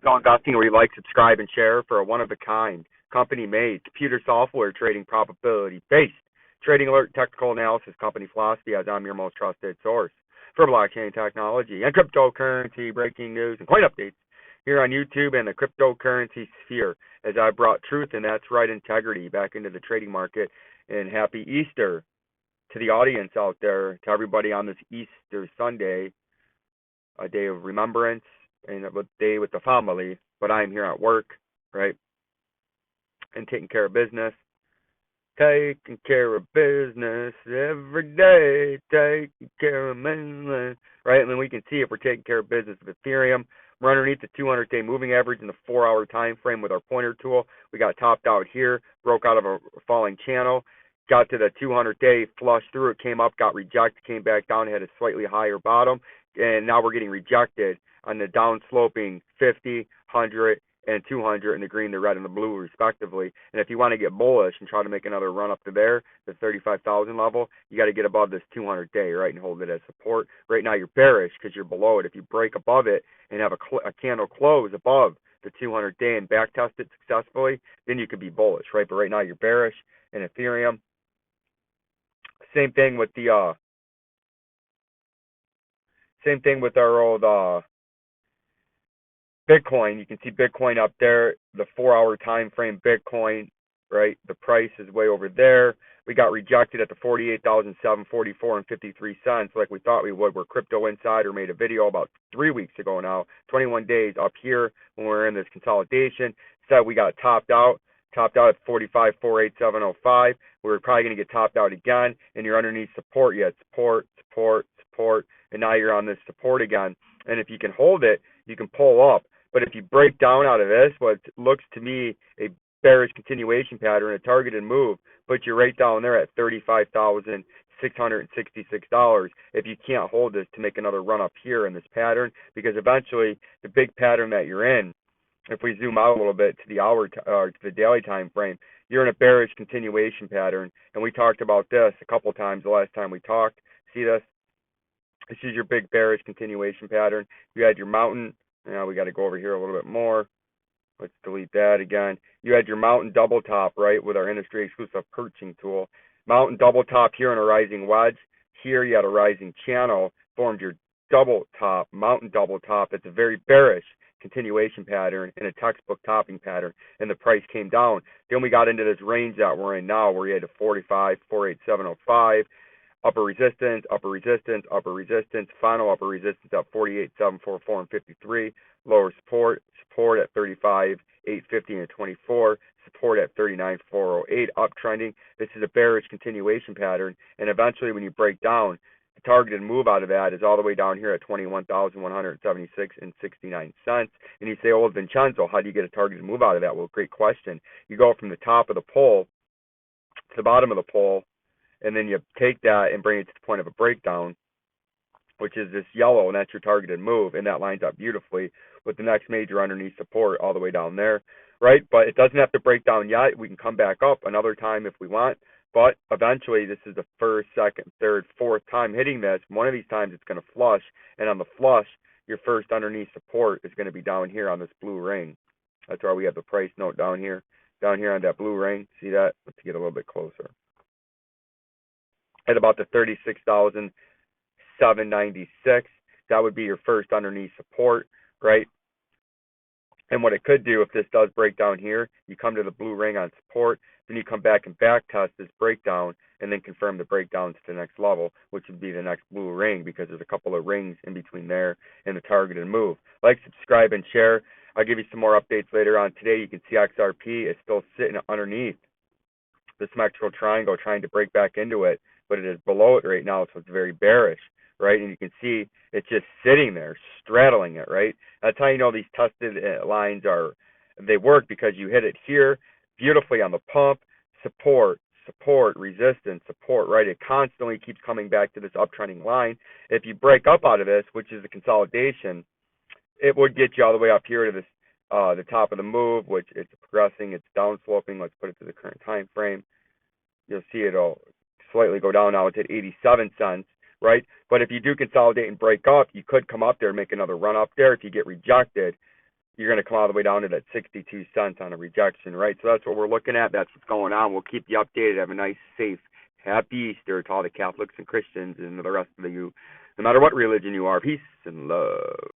all investing where you like, subscribe, and share for a one-of-a-kind, company-made, computer software trading probability-based, trading alert, technical analysis, company philosophy, as I'm your most trusted source for blockchain technology and cryptocurrency breaking news and coin updates here on YouTube and the cryptocurrency sphere, as I brought truth and that's right integrity back into the trading market. And happy Easter to the audience out there, to everybody on this Easter Sunday, a day of remembrance and a day with the family. But I'm here at work, right, and taking care of business. Taking care of business every day, taking care of business, right? And then we can see if we're taking care of business with Ethereum. We're underneath the 200-day moving average in the 4-hour time frame with our pointer tool. We got topped out here, broke out of a falling channel, got to the 200-day, flushed through it, came up, got rejected, came back down, had a slightly higher bottom, and now we're getting rejected on the down-sloping 50, 100, and 200 in the green, the red, and the blue, respectively. And if you want to get bullish and try to make another run up to there, the 35,000 level, you got to get above this 200-day, right, and hold it as support. Right now you're bearish because you're below it. If you break above it and have a candle close above the 200-day and back test it successfully, then you could be bullish, right? But right now you're bearish in Ethereum. Same thing with the our old Bitcoin. You can see Bitcoin up there, the 4-hour time frame Bitcoin, right? The price is way over there. We got rejected at the 48,744 and 53 cents, like we thought we would. Where Crypto Insider made a video about 3 weeks ago now, 21 days up here when we were in this consolidation. Said we got topped out at 45,487.05. We were probably going to get topped out again, and you're underneath support. You had support, and now you're on this support again. And if you can hold it, you can pull up. But if you break down out of this, what looks to me a bearish continuation pattern, a targeted move, but you're right down there at $35,666 if you can't hold this to make another run up here in this pattern, because eventually the big pattern that you're in, if we zoom out a little bit to the hour or to the daily time frame, you're in a bearish continuation pattern. And we talked about this a couple times the last time we talked. See this? This is your big bearish continuation pattern. You had your mountain. Now we got to go over here a little bit more. Let's delete that again. You had your mountain double top, right, with our industry exclusive perching tool. Mountain double top here in a rising wedge. Here you had a rising channel, formed your double top, mountain double top. It's a very bearish continuation pattern and a textbook topping pattern, and the price came down. Then we got into this range that we're in now, where you had a 45,487.05. Upper resistance, final upper resistance at 48,744 and 53. Lower support at 35,850 and 24. Support at 39,408. Uptrending. This is a bearish continuation pattern, and eventually when you break down, the targeted move out of that is all the way down here at 21,176 and 69 cents. And you say, oh, Vincenzo, how do you get a targeted move out of that? Well, great question. You go from the top of the pole to the bottom of the pole, and then you take that and bring it to the point of a breakdown, which is this yellow, and that's your targeted move, and that lines up beautifully with the next major underneath support all the way down there, right? But it doesn't have to break down yet. We can come back up another time if we want, but eventually this is the first, second, third, fourth time hitting this. One of these times it's going to flush, and on the flush, your first underneath support is going to be down here on this blue ring. That's why we have the price note down here on that blue ring. See that? Let's get a little bit closer. At about the 36,796, that would be your first underneath support, right? And what it could do, if this does break down here, you come to the blue ring on support, then you come back and back test this breakdown and then confirm the breakdown to the next level, which would be the next blue ring, because there's a couple of rings in between there and the targeted move. Like, subscribe, and share. I'll give you some more updates later on today. You can see XRP is still sitting underneath the symmetrical triangle trying to break back into it, but it is below it right now, so it's very bearish, right? And you can see it's just sitting there, straddling it, right? That's how you know these tested lines they work, because you hit it here beautifully on the pump, support, resistance, support, right? It constantly keeps coming back to this uptrending line. If you break up out of this, which is a consolidation, it would get you all the way up here to this the top of the move, which it's progressing, it's down sloping. Let's put it to the current time frame. You'll see it'll slightly go down now. It's at 87 cents, right? But if you do consolidate and break up, you could come up there and make another run up there. If you get rejected, you're going to come all the way down to that 62 cents on a rejection, right? So that's what we're looking at. That's what's going on. We'll keep you updated. Have a nice, safe, happy Easter to all the Catholics and Christians and the rest of you, no matter what religion you are. Peace and love.